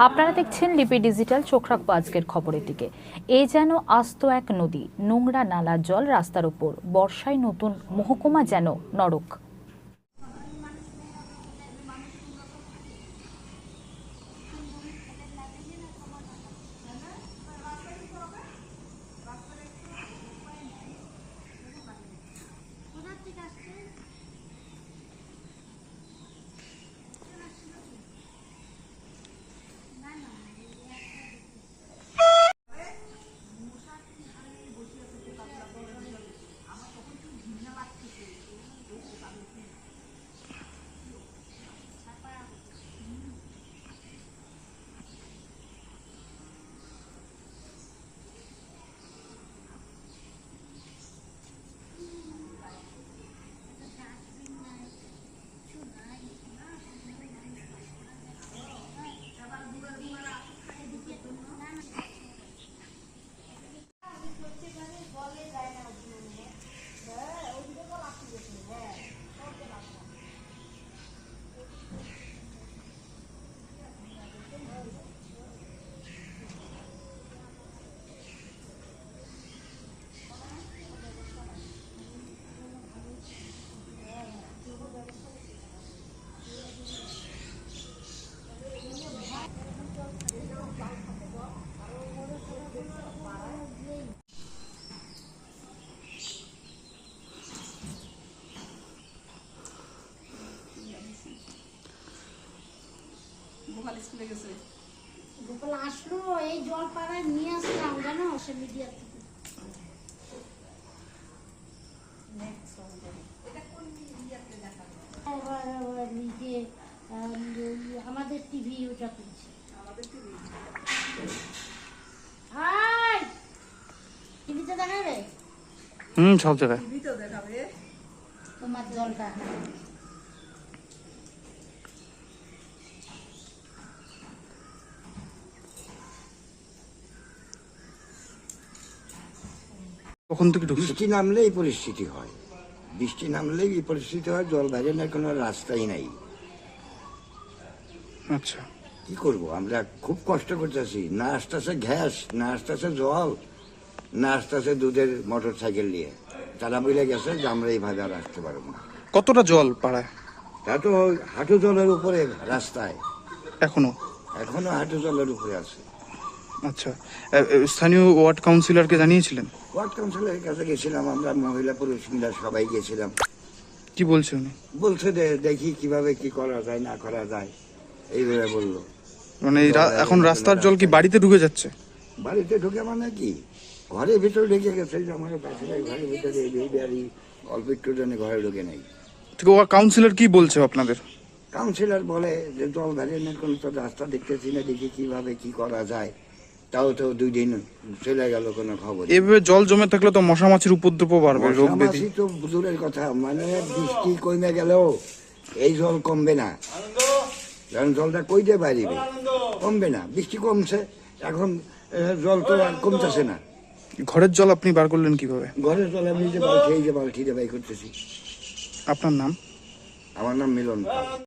আপনারা দেখছেন লিপি ডিজিটাল। চোখ রাখবো আজকের খবরের দিকে। এ যেন আস্ত এক নদী, নোংরা নালার জল রাস্তার উপর, বর্ষায় নতুন মহকুমা যেন নরক। গোপাল আসলো, এই জল পাড়ায় নিয়ে আসলাম জানো, সে মিডিয়া থেকে। নিজে আমাদের টিভি ওটা তুলছে, টিভিতে দেখাবে, সব জায়গায় তোমার জলটা। কখন থেকে ঢুকছে? বৃষ্টি নামলে এই পরিস্থিতি হয়, বৃষ্টি নামলে এই পরিস্থিতি হয়, জল বাইরে না, কোনো রাস্তাই নাই। আচ্ছা, কি করব, আমরা খুব কষ্ট করতেছি, না আসতেছে গ্যাস, না আসতেছে জল, না আসতেছে দুধের মোটর সাইকেল নিয়ে। তারা বলে গেছে যে আমরা এইভাবে আর আসতে পারবো না। কতটা জল পাড়ায় তা তো হাঁটু জলের উপরে রাস্তায়, এখনো? এখনো হাঁটু জলের উপরে আছে। আচ্ছা, স্থানীয় ওয়ার্ড কাউন্সিলরকে জানিয়েছিলেন? ওয়ার্ড কাউন্সিলরের কাছে গেছিলাম, আমরা মহিলা পুরুষ মিলা সবাই গেছিলাম। কি বলছে উনি? বলছে যে দেখি কিভাবে কি করা যায় না করা যায়, এইভাবে বললো। মানে এখন রাস্তার জল কি বাড়িতে ঢুকে যাচ্ছে? বাড়িতে ঢুকে মানে কি, ঘরের ভিতরে ঢুকে গেছে। যে আমার পাশে ঘরের ভিতরে এই অল্প একটু জন্য ঘরে ঢুকে নেই। ঠিক, ও কাউন্সিলর কি বলছে আপনাদের? কাউন্সিলর বলে যে জল দাঁড়িয়ে কোনো তো রাস্তা দেখতেছি না, দেখি কিভাবে কি করা যায়। তাও তো 2 দিন চলে গেল, কোনো খবর। এভাবে জল জমে থাকলে তো মশা মাছির উপদ্রব বাড়বে, রোগ ব্যাধি। মশা-মাছি তো দূরের কথা, মানে বৃষ্টি কমে গেলেও এই জল কমবে না, কারণ জলটা কইতে পারিবে, কমবে না। বৃষ্টি কমছে, এখন জল তো আর কমতেছে না। ঘরের জল আপনি বার করলেন কিভাবে? ঘরের জল আমি যে বালতি, এই যে বালতিতে বাই করতেছি। আপনার নাম? আমার নাম মিলন পাল।